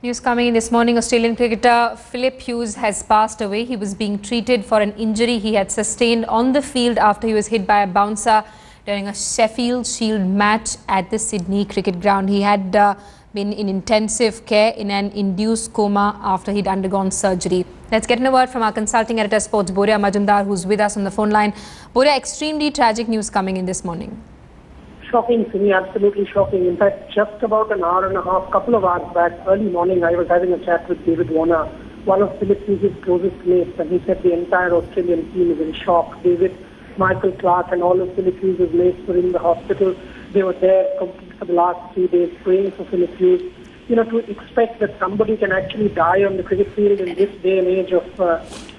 News coming in this morning, Australian cricketer Philip Hughes has passed away. He was being treated for an injury he had sustained on the field after he was hit by a bouncer during a Sheffield Shield match at the Sydney Cricket Ground. He had been in intensive care in an induced coma after he'd undergone surgery. Let's get in a word from our consulting editor, Sports, Boria Majumdar, who's with us on the phone line. Boria, extremely tragic news coming in this morning. Shocking to me, absolutely shocking. In fact, just about an hour and a half, couple of hours back, early morning, I was having a chat with David Warner, one of Philip Hughes' closest mates, and he said the entire Australian team is in shock. David, Michael Clarke and all of Philip Hughes' mates were in the hospital. They were there for the last 3 days praying for Philip Hughes. You know, to expect that somebody can actually die on the cricket field in this day and age of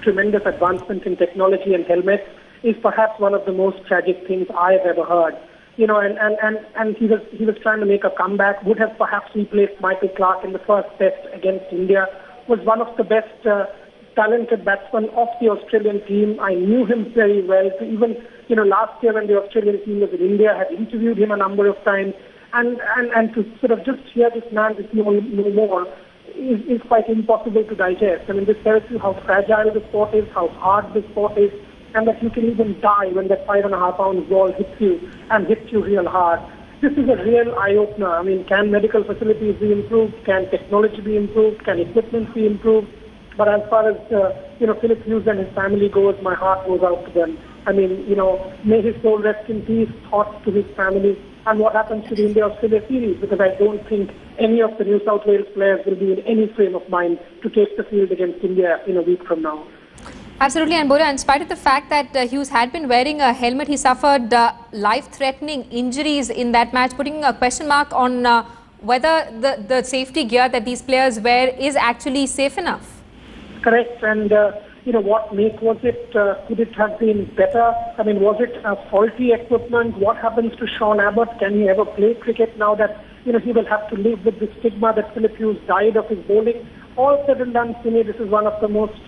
tremendous advancement in technology and helmets is perhaps one of the most tragic things I've ever heard. You know, and he was trying to make a comeback, would have perhaps replaced Michael Clarke in the first test against India, was one of the best talented batsmen of the Australian team. I knew him very well. So even, you know, last year when the Australian team was in India, I had interviewed him a number of times. And to sort of just hear this man with no more is quite impossible to digest. I mean, this tells you how fragile the sport is, how hard the sport is, and that you can even die when that 5.5 pound ball hits you and hits you real hard. This is a real eye-opener. I mean, can medical facilities be improved? Can technology be improved? Can equipment be improved? But as far as, you know, Philip Hughes and his family goes, my heart goes out to them. I mean, you know, may his soul rest in peace, thoughts to his family, and what happens to the India-Australia series, because I don't think any of the New South Wales players will be in any frame of mind to take the field against India in a week from now. Absolutely, and Boria, in spite of the fact that Hughes had been wearing a helmet, he suffered life-threatening injuries in that match, putting a question mark on whether the safety gear that these players wear is actually safe enough. Correct, and you know, what make was it? Could it have been better? I mean, was it faulty equipment? What happens to Sean Abbott? Can he ever play cricket now that, you know, he will have to live with the stigma that Philip Hughes died of his bowling? All said and done, to me, this is one of the most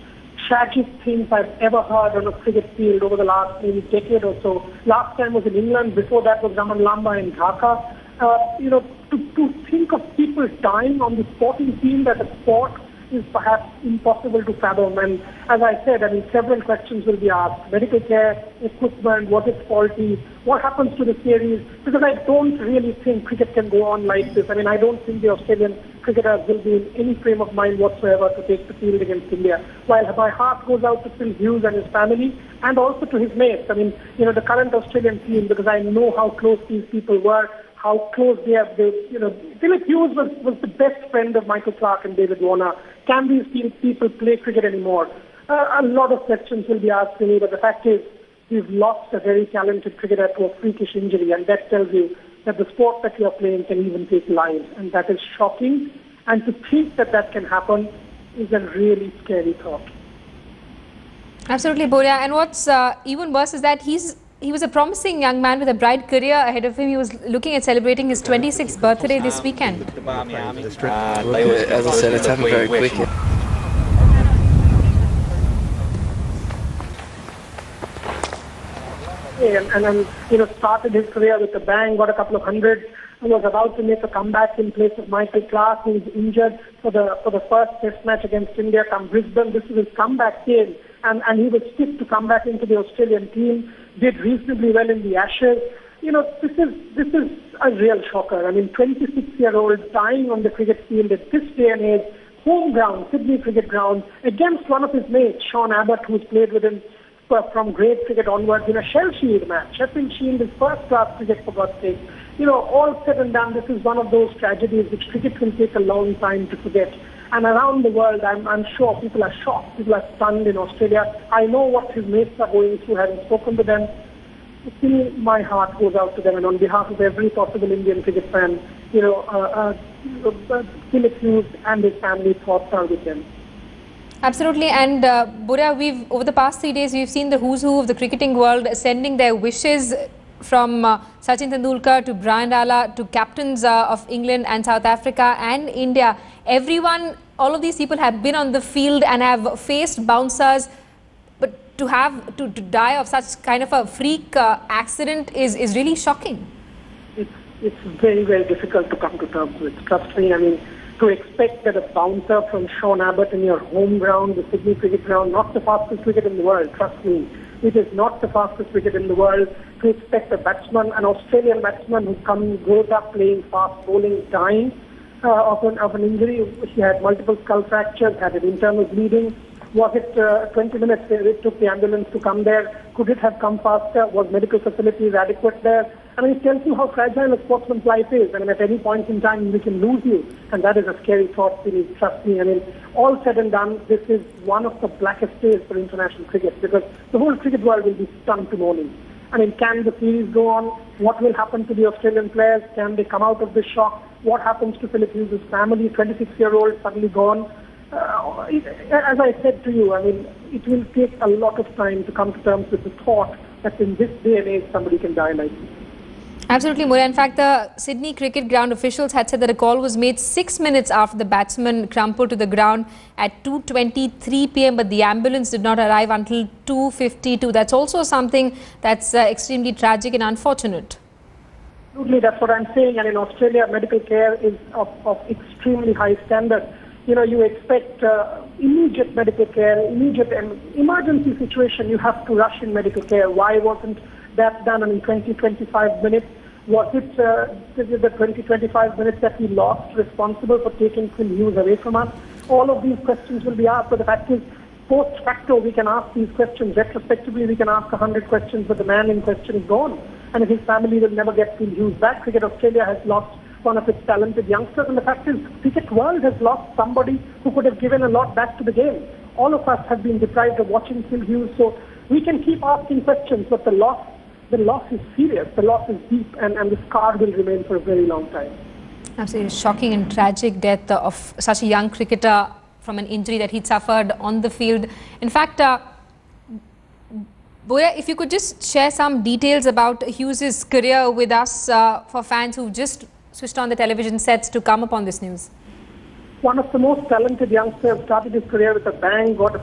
tragic things I've ever heard on a cricket field over the last maybe decade or so. Last time was in England, before that was Raman Lamba in Dhaka. You know, to think of people dying on the sporting field as a sport is perhaps impossible to fathom. And as I said, I mean, several questions will be asked. Medical care, equipment, was it faulty? What happens to the series? Because I don't really think cricket can go on like this. I mean, I don't think the Australian cricketers will be in any frame of mind whatsoever to take the field against India. While my heart goes out to Phil Hughes and his family and also to his mates. I mean, you know, the current Australian team, because I know how close these people were, how close they are. You know, Philip Hughes was the best friend of Michael Clarke and David Warner. Can these people play cricket anymore? A lot of questions will be asked to me, but the fact is we've lost a very talented cricketer to a freakish injury, and that tells you that the sport that you're playing can even take lives, and that is shocking. And to think that that can happen is a really scary thought. Absolutely, Boria. And what's even worse is that he was a promising young man with a bright career ahead of him. He was looking at celebrating his 26th birthday this weekend. As I said, it's happened very quick. And you know, started his career with a bang, got a couple of hundreds, and was about to make a comeback in place of Michael Clarke, who was injured for the first test match against India come Brisbane. This was his comeback game, and he was fit to come back into the Australian team. Did reasonably well in the Ashes. You know, this is a real shocker. I mean, 26-year-old dying on the cricket field at this day and age, home ground, Sydney Cricket Ground, against one of his mates, Sean Abbott, who's played with him from grade cricket onwards in a Shell Shield match. Sheffield Shield is first-class cricket, for God's sake. You know, all said and done, this is one of those tragedies which cricket will take a long time to forget. And around the world, I'm sure people are shocked, people are stunned in Australia. I know what his mates are going through, having spoken to them. Still, my heart goes out to them, and on behalf of every possible Indian cricket fan, you know, Philip Hughes and his family, thoughts are with them. Absolutely, and Boria, over the past 3 days, we've seen the who's who of the cricketing world sending their wishes, from Sachin Tendulkar to Brian Lara to captains of England and South Africa and India. Everyone, all of these people have been on the field and have faced bouncers, but to die of such kind of a freak accident is really shocking. It's very, very difficult to come to terms with. Trust me, I mean, to expect that a bouncer from Sean Abbott in your home ground, the Sydney cricket ground, not the fastest cricket in the world, trust me, it is not the fastest cricket in the world, to expect a batsman, an Australian batsman who goes up playing fast bowling, dying of an injury. He had multiple skull fractures, had an internal bleeding. Was it 20 minutes it took the ambulance to come there? Could it have come faster? Was medical facilities adequate there? I mean, it tells you how fragile a sportsman's life is. I mean, at any point in time, we can lose you. And that is a scary thought, trust me. I mean, all said and done, this is one of the blackest days for international cricket because the whole cricket world will be stunned to mourning. I mean, can the series go on? What will happen to the Australian players? Can they come out of this shock? What happens to Philip Hughes' family, 26-year-old, suddenly gone? As I said to you, I mean, it will take a lot of time to come to terms with the thought that in this day and age, somebody can die like this. Absolutely, Murray. In fact, the Sydney cricket ground officials had said that a call was made 6 minutes after the batsman crumpled to the ground at 2:23 p.m. But the ambulance did not arrive until 2:52. That's also something that's extremely tragic and unfortunate. Absolutely, that's what I'm saying. And in Australia, medical care is of extremely high standard. You know, you expect immediate medical care, immediate emergency situation. You have to rush in medical care. Why wasn't that done in 20-25 minutes? Was it the 20-25 minutes that we lost responsible for taking Phil Hughes away from us? All of these questions will be asked, but the fact is, post facto, we can ask these questions. Retrospectively, we can ask 100 questions, but the man in question is gone. And his family will never get Phil Hughes back. Cricket Australia has lost one of its talented youngsters, and the fact is, cricket world has lost somebody who could have given a lot back to the game. All of us have been deprived of watching Phil Hughes, so we can keep asking questions, but the loss is serious, the loss is deep, and the scar will remain for a very long time. Absolutely shocking and tragic death of such a young cricketer from an injury that he'd suffered on the field. In fact, Boya, if you could just share some details about Hughes' career with us for fans who've just switched on the television sets to come upon this news. One of the most talented youngsters, started his career with a bang, got a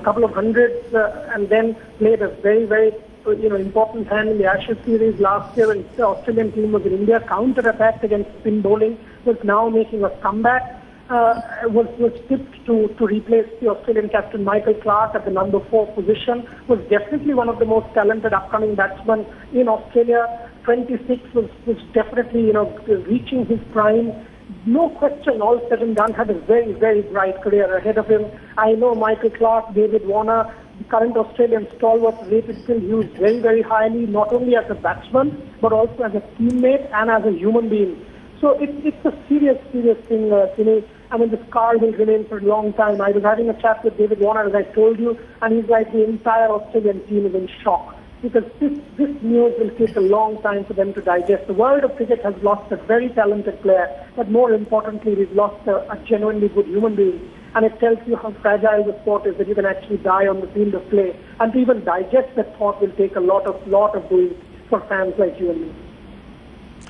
couple of hundreds, and then played a very, very important hand in the Ashes series last year when the Australian team was in India, counter-attacked against spin bowling, was now making a comeback, was tipped to replace the Australian captain Michael Clarke at the number 4 position, was definitely one of the most talented upcoming batsmen in Australia. 26 was definitely, reaching his prime. No question, all said and done, had a very, very bright career ahead of him. I know Michael Clarke, David Warner, the current Australian stalwart, rated Phil Hughes very, very highly, not only as a batsman, but also as a teammate and as a human being. So it's a serious, serious thing, Sine. I mean, the scar will remain for a long time. I was having a chat with David Warner, as I told you, and he's like, the entire Australian team is in shock. Because this news will take a long time for them to digest. The world of cricket has lost a very talented player, but more importantly, we've lost a genuinely good human being. And it tells you how fragile the sport is, that you can actually die on the field of play. And to even digest that thought will take a lot of doing for fans like you and me.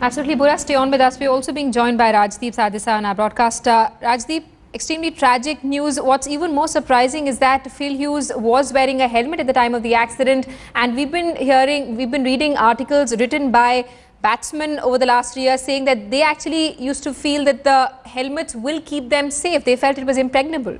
Absolutely. Bora, stay on with us. We're also being joined by Rajdeep Sadisa on our broadcast. Rajdeep, extremely tragic news. What's even more surprising is that Phil Hughes was wearing a helmet at the time of the accident, and we've been reading articles written by batsmen over the last year saying that they actually used to feel that the helmets will keep them safe. They felt it was impregnable.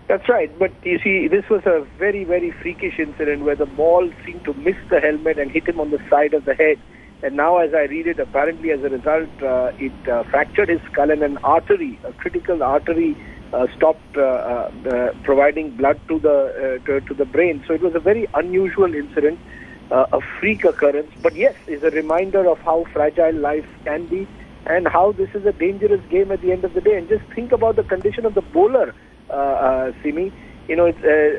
That's right, but you see, this was a very, very freakish incident where the ball seemed to miss the helmet and hit him on the side of the head. And now, as I read it, apparently as a result, it fractured his skull, and an artery, a critical artery, stopped providing blood to the brain. So it was a very unusual incident, a freak occurrence. But yes, is a reminder of how fragile life can be and how this is a dangerous game at the end of the day. And just think about the condition of the bowler, Simi.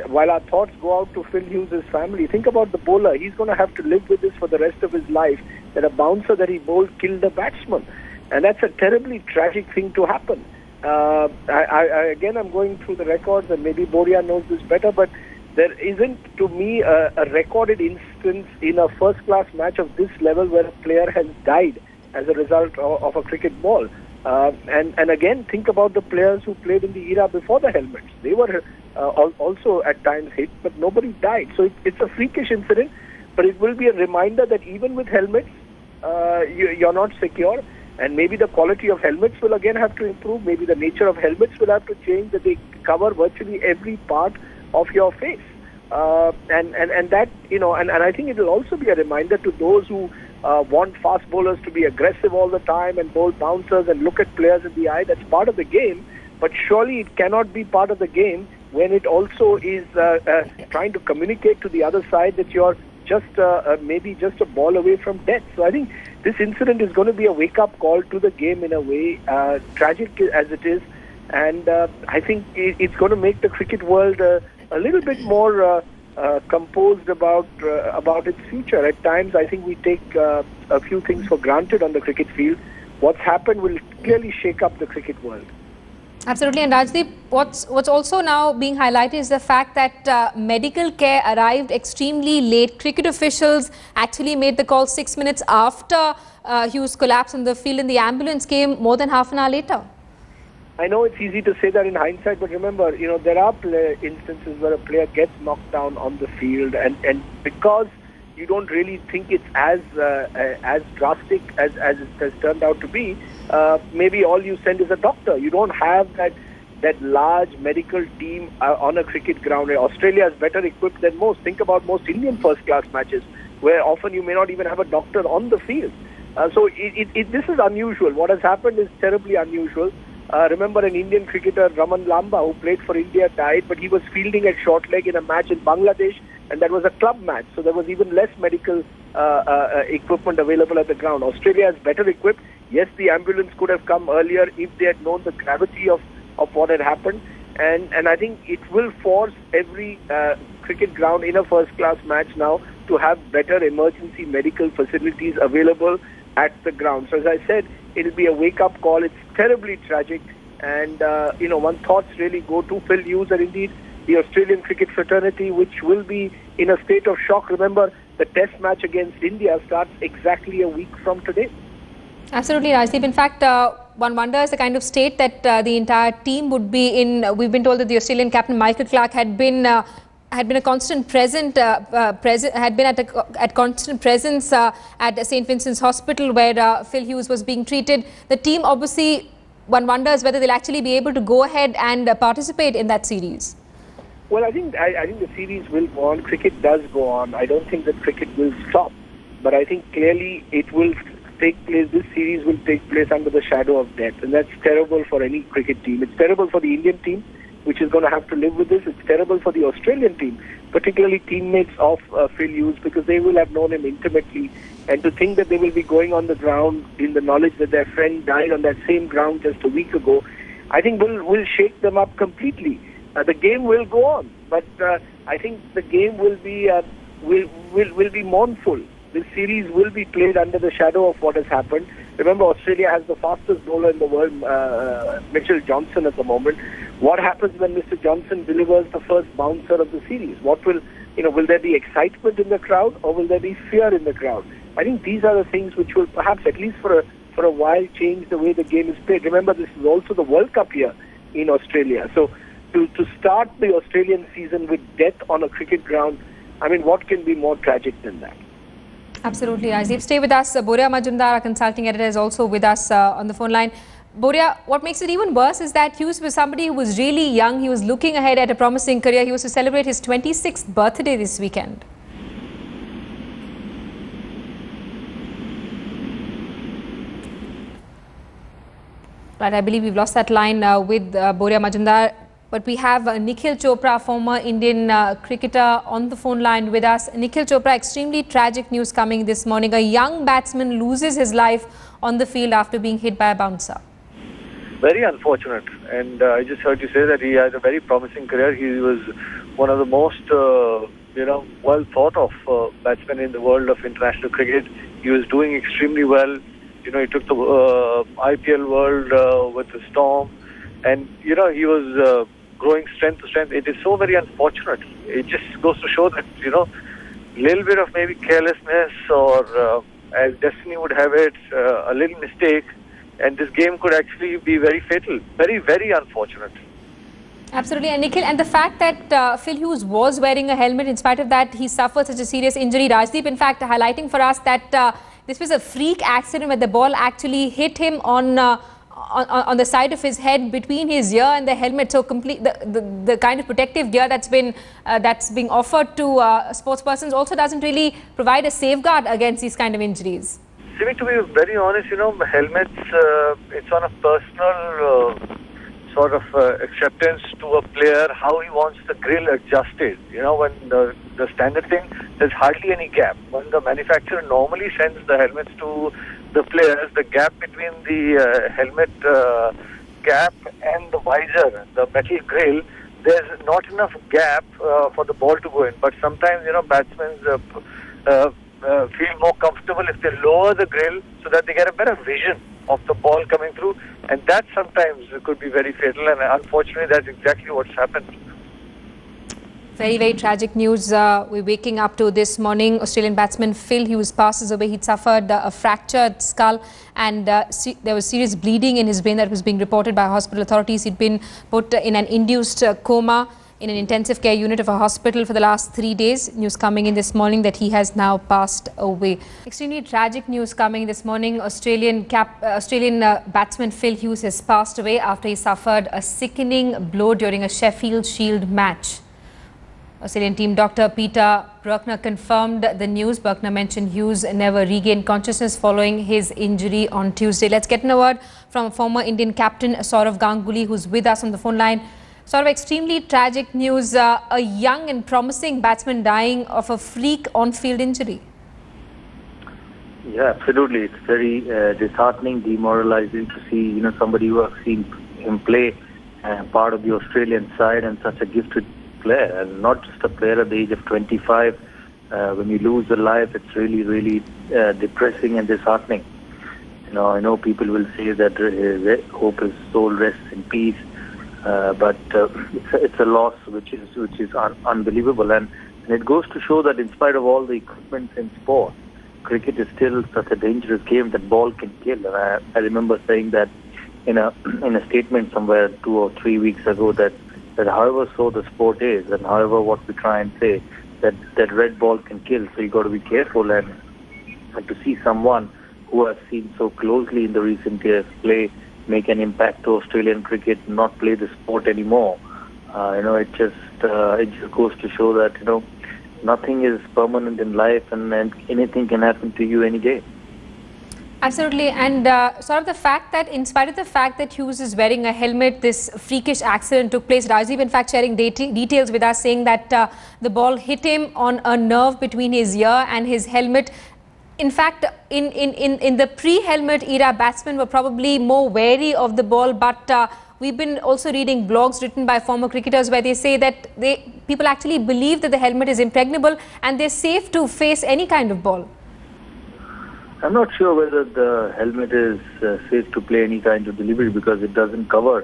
While our thoughts go out to Phil Hughes' family, think about the bowler. He's going to have to live with this for the rest of his life, that a bouncer that he bowled killed a batsman. And that's a terribly tragic thing to happen. Again, I'm going through the records, and maybe Boria knows this better, but there isn't, to me, a recorded instance in a first-class match of this level where a player has died as a result of a cricket ball. And again, think about the players who played in the era before the helmets. They were also at times hit, but nobody died. So it's a freakish incident, but it will be a reminder that even with helmets, you're not secure. And maybe the quality of helmets will again have to improve. Maybe the nature of helmets will have to change, that they cover virtually every part of your face. And that, and I think it will also be a reminder to those who want fast bowlers to be aggressive all the time and bowl bouncers and look at players in the eye. That's part of the game, but surely it cannot be part of the game when it also is trying to communicate to the other side that you're just maybe just a ball away from death. So I think this incident is going to be a wake-up call to the game in a way, tragic as it is, and I think it's going to make the cricket world a little bit more composed about its future. At times, I think we take a few things for granted on the cricket field. What's happened will clearly shake up the cricket world. Absolutely. And Rajdeep, what's also now being highlighted is the fact that medical care arrived extremely late. Cricket officials actually made the call 6 minutes after Hughes collapsed on the field, and the ambulance came more than half an hour later. I know it's easy to say that in hindsight, but remember, there are instances where a player gets knocked down on the field, and because you don't really think it's as drastic as it has turned out to be, maybe all you send is a doctor. You don't have that large medical team on a cricket ground. Australia is better equipped than most. Think about most Indian first-class matches, where often you may not even have a doctor on the field. So this is unusual. What has happened is terribly unusual. Remember an Indian cricketer, Raman Lamba, who played for India, died, but he was fielding at short leg in a match in Bangladesh, and that was a club match, so there was even less medical equipment available at the ground. Australia is better equipped. Yes, the ambulance could have come earlier if they had known the gravity of what had happened, and I think it will force every cricket ground in a first-class match now to have better emergency medical facilities available at the ground. So as I said, it'll be a wake-up call. It's terribly tragic, and one thoughts really go to Phil Hughes and indeed the Australian cricket fraternity, which will be in a state of shock. Remember, the test match against India starts exactly a week from today. Absolutely, Rajdeep. In fact, one wonders the kind of state that the entire team would be in. We've been told that the Australian captain Michael Clarke had been a constant presence at St. Vincent's Hospital, where Phil Hughes was being treated. The team, obviously, one wonders whether they'll actually be able to go ahead and participate in that series. Well, I think the series will go on. Cricket does go on. I don't think that cricket will stop, but I think clearly it will take place. This series will take place under the shadow of death, and that's terrible for any cricket team. It's terrible for the Indian team, which is going to have to live with this. It's terrible for the Australian team, particularly teammates of Phil Hughes, because they will have known him intimately. And to think that they will be going on the ground in the knowledge that their friend died on that same ground just a week ago, I think will shake them up completely. The game will go on, but I think the game will be mournful. This series will be played under the shadow of what has happened. Remember, Australia has the fastest bowler in the world, Mitchell Johnson, at the moment. What happens when Mr. Johnson delivers the first bouncer of the series? What will there be excitement in the crowd, or will there be fear in the crowd? I think these are the things which will perhaps, at least for a while, change the way the game is played. Remember, this is also the World Cup here in Australia. So to start the Australian season with death on a cricket ground, I mean, what can be more tragic than that? Absolutely, Rajdeep. Stay with us. Boria Majumdar, our consulting editor, is also with us on the phone line. Boria, what makes it even worse is that Hughes was somebody who was really young. He was looking ahead at a promising career. He was to celebrate his 26th birthday this weekend. Right, I believe we've lost that line with Boria Majumdar. But we have Nikhil Chopra, former Indian cricketer, on the phone line with us. Nikhil Chopra, extremely tragic news coming this morning. A young batsman loses his life on the field after being hit by a bouncer. Very unfortunate. And I just heard you say that he has a very promising career. He was one of the most, well thought of batsmen in the world of international cricket. He was doing extremely well. He took the IPL world with the Storm. And, he was growing strength to strength. It is so very unfortunate. It just goes to show that, little bit of maybe carelessness or, as destiny would have it, a little mistake, and this game could actually be very fatal. Very, very unfortunate. Absolutely. And Nikhil, and the fact that Phil Hughes was wearing a helmet, in spite of that, he suffered such a serious injury. Rajdeep, in fact, highlighting for us that this was a freak accident where the ball actually hit him on the side of his head between his ear and the helmet. So complete the kind of protective gear that's being offered to sports persons also doesn't really provide a safeguard against these kind of injuries. Simi, to be very honest, helmets, it's on a personal sort of acceptance to a player, how he wants the grill adjusted. When the standard thing, there's hardly any gap. When the manufacturer normally sends the helmets to the players, the gap between the helmet cap and the visor, the metal grill, there's not enough gap for the ball to go in. But sometimes, batsmen feel more comfortable if they lower the grill so that they get a better vision of the ball coming through, and that sometimes could be very fatal, and unfortunately that's exactly what's happened. Very, very tragic news we're waking up to this morning. Australian batsman Phil Hughes passes away. He'd suffered a fractured skull, and there was serious bleeding in his brain that was being reported by hospital authorities. He'd been put in an induced coma in an intensive care unit of a hospital for the last 3 days. News coming in this morning that he has now passed away. Extremely tragic news coming this morning. Australian batsman Phil Hughes has passed away after he suffered a sickening blow during a Sheffield Shield match. Australian team doctor Peter Bruckner confirmed the news. Bruckner mentioned Hughes never regained consciousness following his injury on Tuesday. Let's get a word from former Indian captain Sourav Ganguly, who's with us on the phone line. Sort of extremely tragic news, a young and promising batsman dying of a freak on-field injury. Yeah, absolutely. It's very disheartening, demoralizing to see, somebody who has seen him play part of the Australian side and such a gifted player, and not just a player at the age of 25. When you lose a life, it's really, really depressing and disheartening. I know people will say that hope his soul rests in peace. But it's a loss which is unbelievable, and it goes to show that in spite of all the equipment in sport, cricket is still such a dangerous game that ball can kill. And I remember saying that in a statement somewhere 2 or 3 weeks ago that however so the sport is, and however what we try and say, that red ball can kill. So you got to be careful, and to see someone who has seen so closely in the recent years play make an impact to Australian cricket, not play the sport anymore. It just goes to show that nothing is permanent in life, and anything can happen to you any day. Absolutely, and sort of the fact that in spite of the fact that Hughes is wearing a helmet, this freakish accident took place. Rajiv, in fact, sharing details with us, saying that the ball hit him on a nerve between his ear and his helmet. In fact, in the pre-helmet era, batsmen were probably more wary of the ball, but we've been also reading blogs written by former cricketers where they say that people actually believe that the helmet is impregnable and they're safe to face any kind of ball. I'm not sure whether the helmet is safe to play any kind of delivery, because it doesn't cover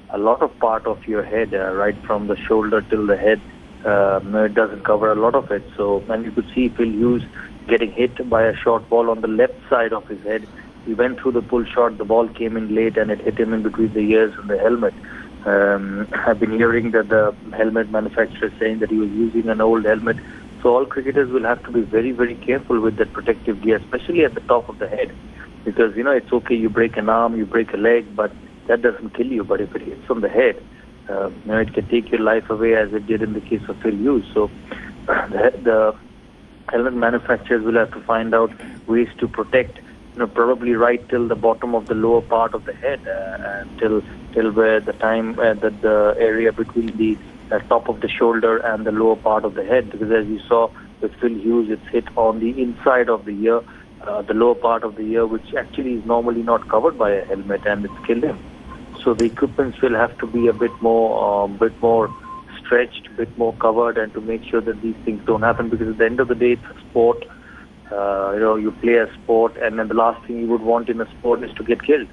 a lot of part of your head, right from the shoulder till the head. It doesn't cover a lot of it. So, and you could see Phil Hughes getting hit by a short ball on the left side of his head. He went through the pull shot, the ball came in late and it hit him in between the ears and the helmet. I've been hearing that the helmet manufacturer is saying that he was using an old helmet. So all cricketers will have to be very, very careful with that protective gear, especially at the top of the head. Because, it's okay, you break an arm, you break a leg, but that doesn't kill you. But if it hits on the head, it can take your life away, as it did in the case of Phil Hughes. So the helmet manufacturers will have to find out ways to protect, probably right till the bottom of the lower part of the head, till where the area between the top of the shoulder and the lower part of the head. Because as you saw with Phil Hughes, it's hit on the inside of the ear, the lower part of the ear, which actually is normally not covered by a helmet, and it's killed him. So the equipments will have to be a bit more stretched, a bit more covered, and to make sure that these things don't happen. Because at the end of the day, it's a sport. You play a sport, and then the last thing you would want in a sport is to get killed.